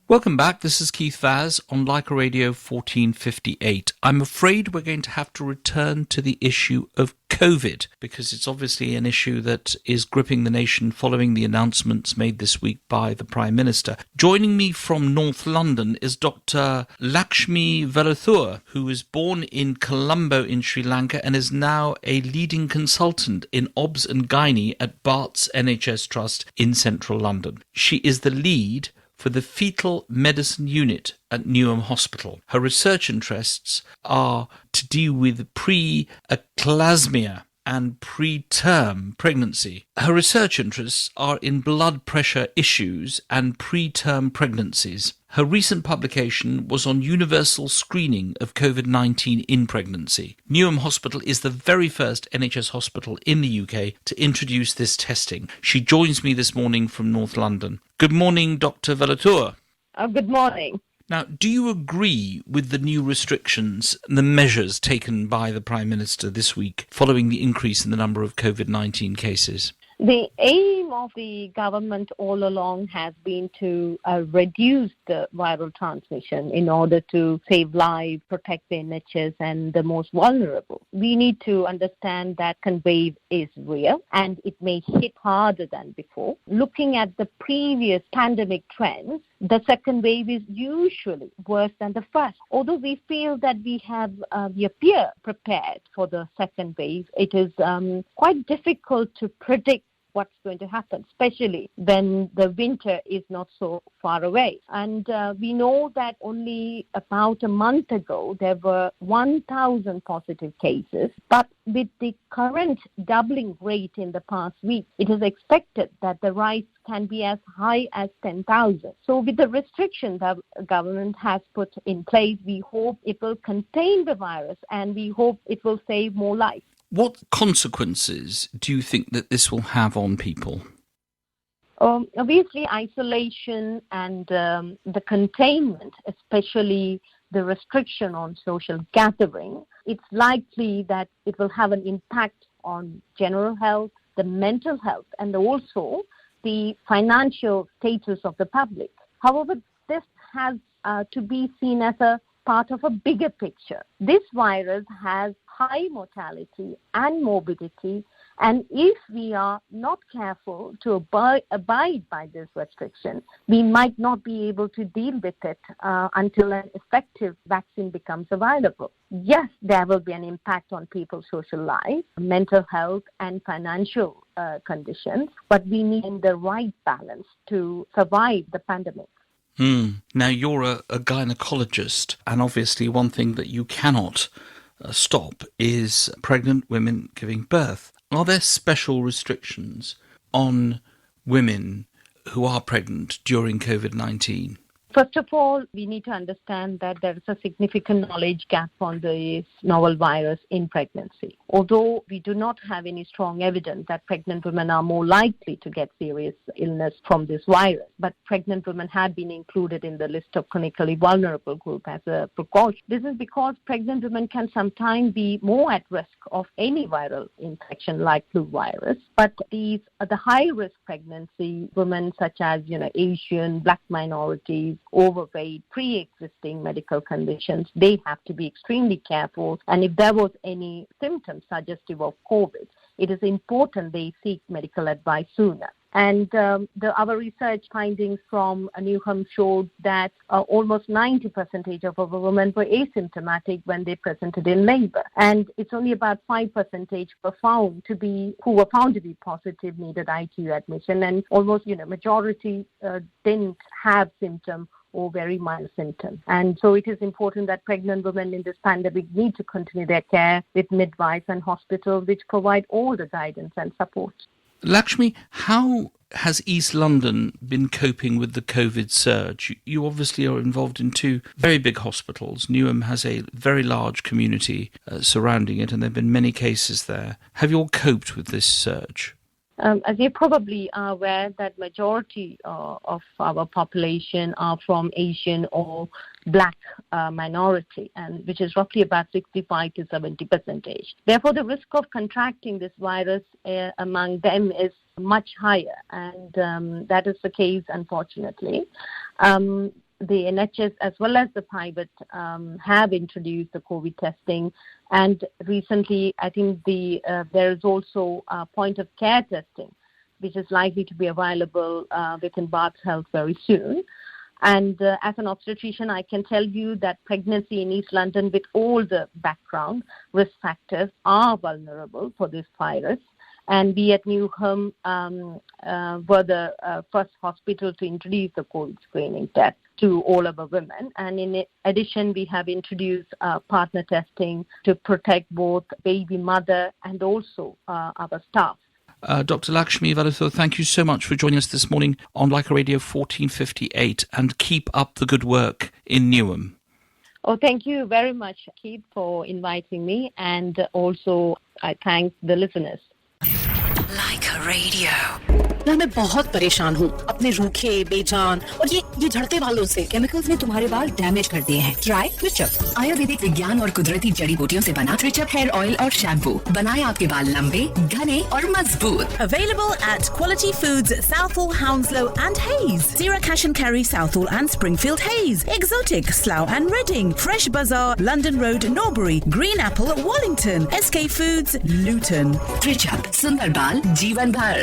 Speaker 8: Welcome back. This is Keith Vaz on Leica Radio 1458. I'm afraid we're going to have to return to the issue of COVID because it's obviously an issue that is gripping the nation following the announcements made this week by the Prime Minister. Joining me from North London is Dr. Lakshmi Velathur, who was born in Colombo in Sri Lanka and is now a leading consultant in OBS and Gynae at Bart's NHS Trust in central London. She is the lead for the fetal medicine unit at Newham Hospital. Her research interests are to deal with pre-eclampsia and preterm pregnancy. Her research interests are in blood pressure issues and preterm pregnancies. Her recent publication was on universal screening of COVID-19 in pregnancy. Newham Hospital is the very first NHS hospital in the UK to introduce this testing. She joins me this morning from North London. Good morning, Dr. Velathur.
Speaker 9: Good morning.
Speaker 8: Now, do you agree with the new restrictions and the measures taken by the Prime Minister this week following the increase in the number of COVID-19 cases?
Speaker 9: The aim of the government all along has been to reduce the viral transmission in order to save lives, protect the NHS and the most vulnerable. We need to understand that second wave is real and it may hit harder than before. Looking at the previous pandemic trends, the second wave is usually worse than the first. Although we feel that we appear prepared for the second wave, it is quite difficult to predict what's going to happen, especially when the winter is not so far away. And we know that only about a month ago, there were 1,000 positive cases. But with the current doubling rate in the past week, it is expected that the rise can be as high as 10,000. So with the restrictions that the government has put in place, we hope it will contain the virus and we hope it will save more lives.
Speaker 8: What consequences do you think that this will have on people?
Speaker 9: Obviously, isolation and the containment, especially the restriction on social gathering, it's likely that it will have an impact on general health, the mental health, and also the financial status of the public. However, this has to be seen as a
Speaker 3: part of a bigger picture. This virus has high mortality and morbidity, and if we are not careful to abide by this restriction, we might not be able to deal with it until an effective vaccine becomes available. Yes, there will be an impact on people's social life, mental health, and financial conditions, but we need the right balance to survive the pandemic.
Speaker 8: Now, you're a gynecologist, and obviously one thing that you cannot stop is pregnant women giving birth. Are there special restrictions on women who are pregnant during COVID-19?
Speaker 3: First of all, we need to understand that there is a significant knowledge gap on this novel virus in pregnancy. Although we do not have any strong evidence that pregnant women are more likely to get serious illness from this virus, but pregnant women have been included in the list of clinically vulnerable group as a precaution. This is because pregnant women can sometimes be more at risk of any viral infection like flu virus, but these are the high-risk pregnancy women such as, Asian, Black minorities, overweight, pre-existing medical conditions, they have to be extremely careful. And if there was any symptoms suggestive of COVID, it is important they seek medical advice sooner. And our research findings from Newham showed that almost 90% of our women were asymptomatic when they presented in labor. And it's only about 5% who were found to be positive needed ITU admission. And almost, majority didn't have symptoms or very mild symptoms. And so it is important that pregnant women in this pandemic need to continue their care with midwives and hospitals, which provide all the guidance and support.
Speaker 8: Lakshmi, how has East London been coping with the COVID surge? You obviously are involved in two very big hospitals. Newham has a very large community surrounding it, and there have been many cases there. Have you all coped with this surge?
Speaker 3: As you probably are aware, that majority of our population are from Asian or Black minority, and which is roughly about 65 to 70%. Therefore, the risk of contracting this virus among them is much higher, and that is the case, unfortunately. The NHS as well as the private have introduced the COVID testing, and recently I think there is also point of care testing, which is likely to be available within Bath Health very soon. And as an obstetrician, I can tell you that pregnancy in East London with all the background risk factors are vulnerable for this virus. And we at Newham were the first hospital to introduce the COVID screening test to all of our women. And in addition, we have introduced partner testing to protect both baby mother and also our staff.
Speaker 8: Dr. Lakshmi Valuthur, thank you so much for joining us this morning on Leica Radio 1458, and keep up the good work in Newham.
Speaker 3: Oh, thank you very much, Keith, for inviting me, and also I thank the listeners.
Speaker 2: Leica Radio.
Speaker 4: ना मैं बहुत परेशान हूँ अपने रूखे बेजान और ये झड़ते बालों से। केमिकल्स ने तुम्हारे बाल डैमेज कर दिए हैं। ट्राई ट्रिचअप। आयुर्वेदिक विज्ञान और कुदरती जड़ी बूटियों से बना ट्रिचअप हेयर ऑयल और शैम्पू बनाए आपके बाल लंबे, घने और मजबूत।
Speaker 13: Available at Quality Foods, Southall, Hounslow and Hayes. Zira Cash and Carry, Southall and Springfield Hayes. Exotic, Slough and Reading. Fresh Bazaar, London Road, Norbury. Green Apple, Wallington. SK Foods, Luton.
Speaker 2: TriChap, Sundar Bal, Jeevan Bhar.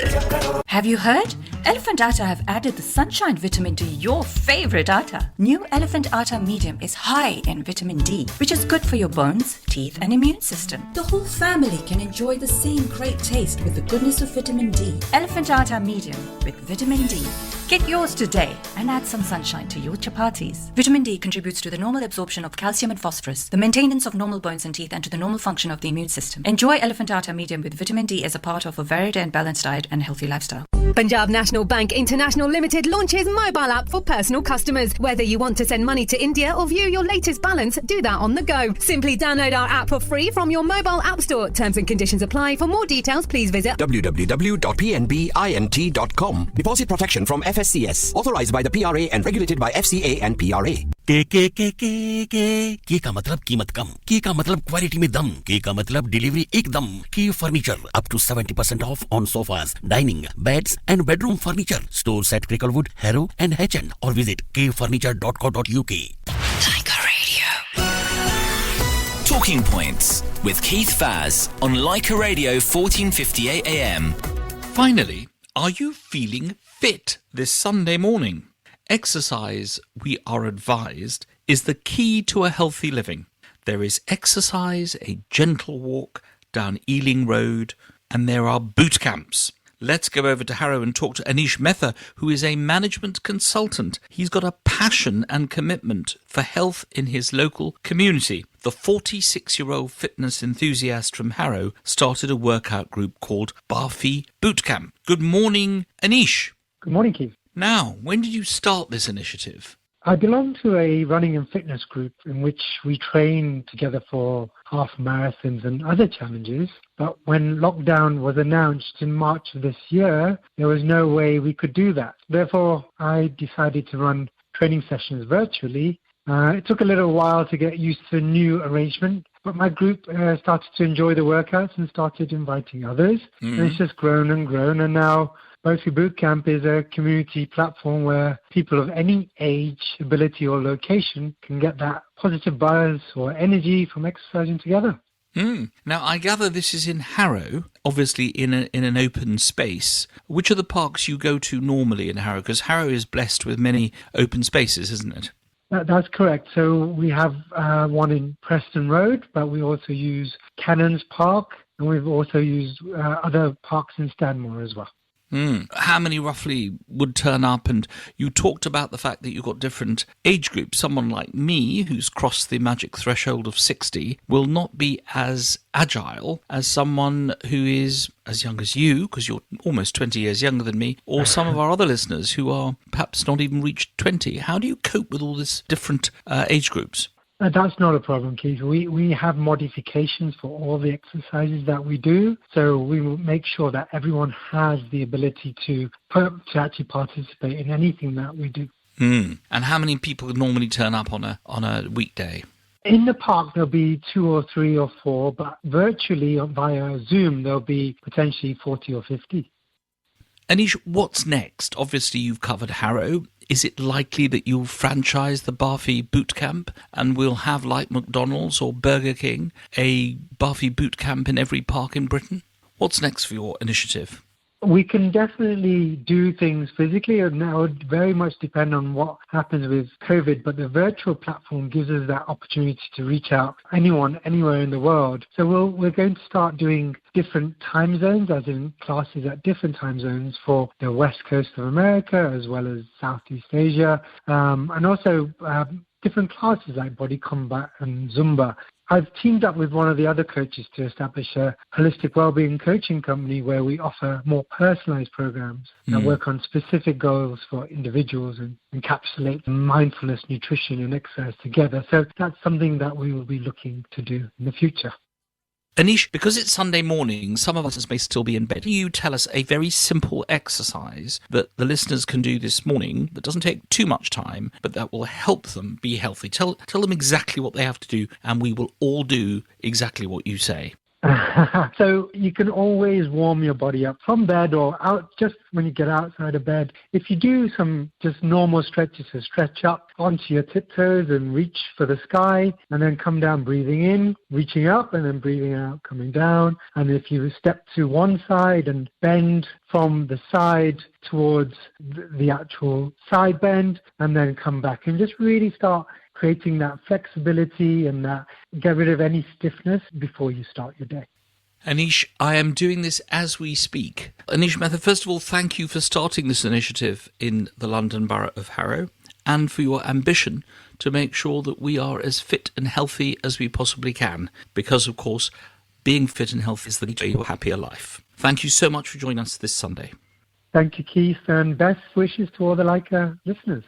Speaker 5: Have you heard? Elephant Atta have added the Sunshine Vitamin to your favorite atta. New Elephant Atta Medium is high in vitamin D, which is good for your bones, teeth and immune system. The whole family can enjoy the same great taste with the goodness of vitamin D. Elephant Atta Medium with vitamin D. Get yours today and add some sunshine to your chapatis. Vitamin D contributes to the normal absorption of calcium and phosphorus, the maintenance of normal bones and teeth, and to the normal function of the immune system. Enjoy Elephant Atta Medium with vitamin D as a part of a varied and balanced diet and healthy lifestyle.
Speaker 6: Punjab National Bank International Limited launches mobile app for personal customers. Whether you want to send money to India or view your latest balance, do that on the go. Simply download our app for free from your mobile app store. Terms and conditions apply. For more details, please visit
Speaker 25: www.pnbint.com. Deposit protection from FSCS. Authorized by the PRA and regulated by FCA and PRA.
Speaker 15: के का मतलब कीमत कम, के का मतलब quality में दम, के का मतलब डिलीवरी एकदम। K furniture up to 70% off on sofas, dining, beds and bedroom furniture. Stores at Cricklewood, Harrow and HN और visit kfurniture.co.uk।
Speaker 2: Leica Radio.
Speaker 1: Talking Points with Keith Faz on Leica Radio 1458 AM.
Speaker 8: Finally, are you feeling fit this Sunday morning? Exercise, we are advised, is the key to a healthy living. There is exercise, a gentle walk down Ealing Road, and there are boot camps. Let's go over to Harrow and talk to Anish Mehta, who is a management consultant. He's got a passion and commitment for health in his local community. The 46-year-old fitness enthusiast from Harrow started a workout group called Barfi Boot Camp. Good morning, Anish.
Speaker 7: Good morning, Keith.
Speaker 8: Now, when did you start this initiative?
Speaker 7: I belong to a running and fitness group in which we train together for half marathons and other challenges. But when lockdown was announced in March of this year, there was no way we could do that. Therefore, I decided to run training sessions virtually. It took a little while to get used to the new arrangement, but my group started to enjoy the workouts and started inviting others. And it's just grown and grown, and now Barfi Boot Camp is a community platform where people of any age, ability or location can get that positive buzz or energy from exercising together.
Speaker 8: Now, I gather this is in Harrow, obviously in an open space. Which are the parks you go to normally in Harrow? Because Harrow is blessed with many open spaces, isn't it?
Speaker 7: That's correct. So we have one in Preston Road, but we also use Cannons Park, and we've also used other parks in Stanmore as well.
Speaker 8: How many roughly would turn up? And you talked about the fact that you've got different age groups. Someone like me, who's crossed the magic threshold of 60, will not be as agile as someone who is as young as you, because you're almost 20 years younger than me, or some of our other listeners who are perhaps not even reached 20. How do you cope with all these different age groups?
Speaker 7: That's not a problem, Keith. We have modifications for all the exercises that we do, so we will make sure that everyone has the ability to actually participate in anything that we do.
Speaker 8: And how many people normally turn up on a weekday?
Speaker 7: In the park, there'll be 2 or 3 or 4, but virtually via Zoom, there'll be potentially 40 or 50.
Speaker 8: Anish, what's next? Obviously, you've covered Harrow. Is it likely that you'll franchise the Barfi Boot Camp and we'll have, like McDonald's or Burger King, a Barfi Boot Camp in every park in Britain? What's next for your initiative?
Speaker 7: We can definitely do things physically, and that would very much depend on what happens with COVID, but the virtual platform gives us that opportunity to reach out anyone, anywhere in the world. So we're going to start doing different time zones, as in classes at different time zones for the west coast of America as well as Southeast Asia, and also different classes like body combat and Zumba. I've teamed up with one of the other coaches to establish a holistic wellbeing coaching company where we offer more personalized programs that work on specific goals for individuals and encapsulate mindfulness, nutrition and exercise together. So that's something that we will be looking to do in the future.
Speaker 8: Anish, because it's Sunday morning, some of us may still be in bed. Can you tell us a very simple exercise that the listeners can do this morning that doesn't take too much time, but that will help them be healthy? Tell them exactly what they have to do, and we will all do exactly what you say.
Speaker 7: So you can always warm your body up from bed or out just when you get outside of bed. If you do some just normal stretches, so stretch up onto your tiptoes and reach for the sky, and then come down breathing in, reaching up, and then breathing out, coming down. And if you step to one side and bend from the side towards the actual side bend, and then come back and just really start creating that flexibility and that get rid of any stiffness before you start your day.
Speaker 8: Anish, I am doing this as we speak. Anish Mehta, first of all, thank you for starting this initiative in the London Borough of Harrow and for your ambition to make sure that we are as fit and healthy as we possibly can, because, of course, being fit and healthy is the key to your happier life. Thank you so much for joining us this Sunday.
Speaker 7: Thank you, Keith, and best wishes to all the Leica listeners.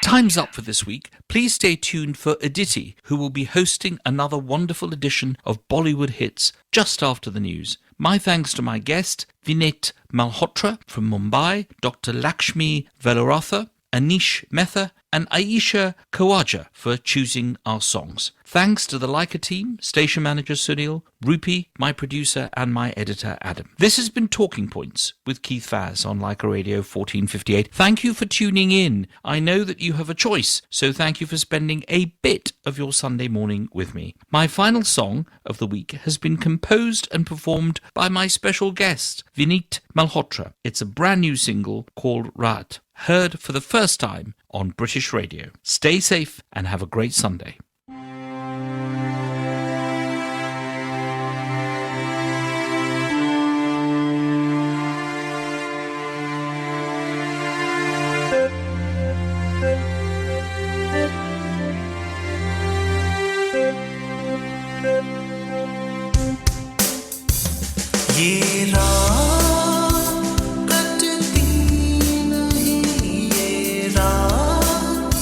Speaker 8: Time's up for this week. Please stay tuned for Aditi, who will be hosting another wonderful edition of Bollywood Hits just after the news. My thanks to my guest, Vineet Malhotra from Mumbai, Dr. Lakshmi Veluratha, Anish Mehta and Aisha Kawaja for choosing our songs. Thanks to the Leica team, station manager Sunil, Rupi, my producer, and my editor Adam. This has been Talking Points with Keith Vaz on Leica Radio 1458. Thank you for tuning in. I know that you have a choice, so thank you for spending a bit of your Sunday morning with me. My final song of the week has been composed and performed by my special guest, Vineet Malhotra. It's a brand new single called Raat, heard for the first time on British radio. Stay safe and have a great Sunday.
Speaker 12: ये रात कटती नहीं, ये रात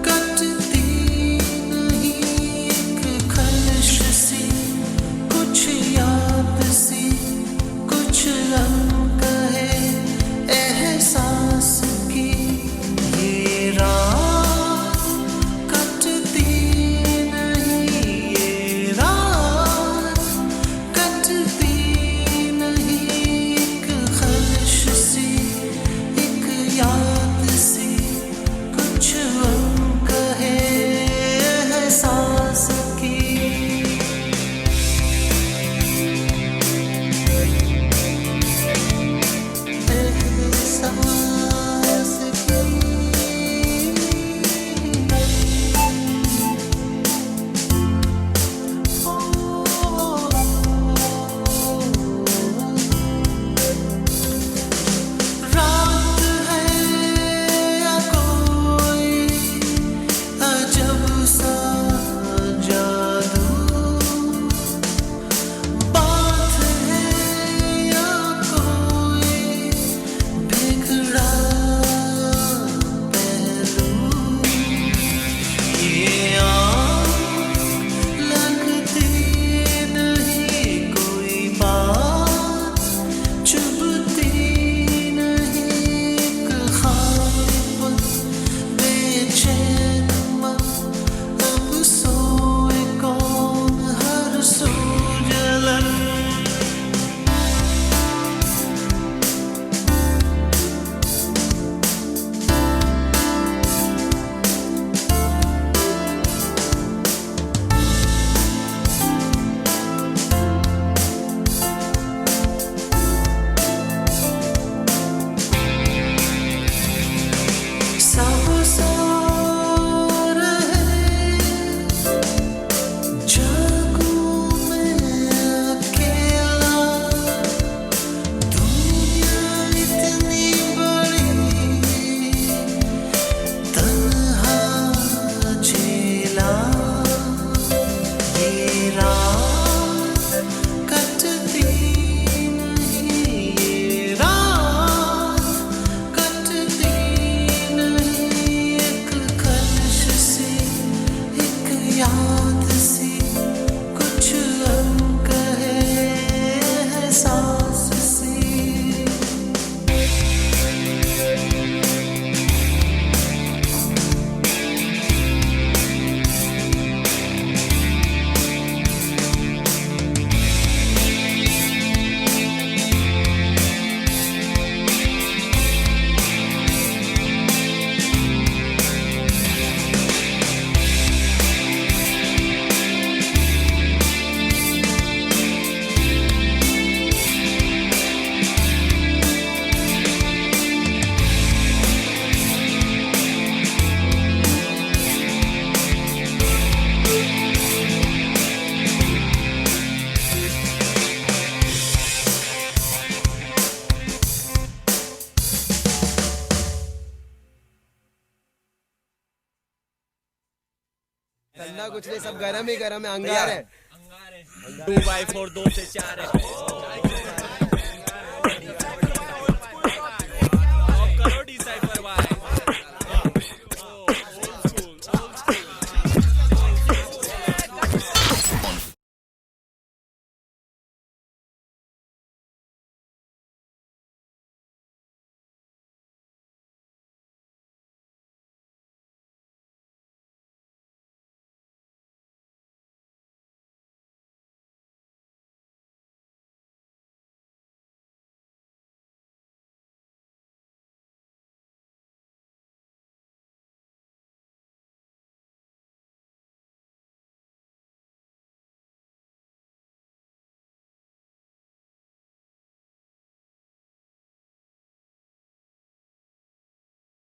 Speaker 12: कटती नहीं, एक खलश सी, कुछ याद सी, कुछ रंग है एहसास की। ये रात कटती नहीं, ये रात कटती याद सी, कुछ रंग है एहसास की। एहसास की। रात है या कोई अजब सा जादू, बात है या कोई बिगड़ा पहलू। ये आँख लगती नहीं, कोई बात चुभती नहीं, एक खालिपन बेचैन मन, अब सोए कौन हर सू जलन। सब सो रहे, जागूं मैं अकेला, दुनिया इतनी बड़ी, तन्हा अकेला। ये रात कटती नहीं, ये रात कटती नहीं, एक खलश सी, एक याद सी, कुछ रंग है एहसास सी।
Speaker 16: ठंडा कुछ नहीं, सब गरम ही गरम है, अंगार है।
Speaker 17: 2x4 2 से 4 है।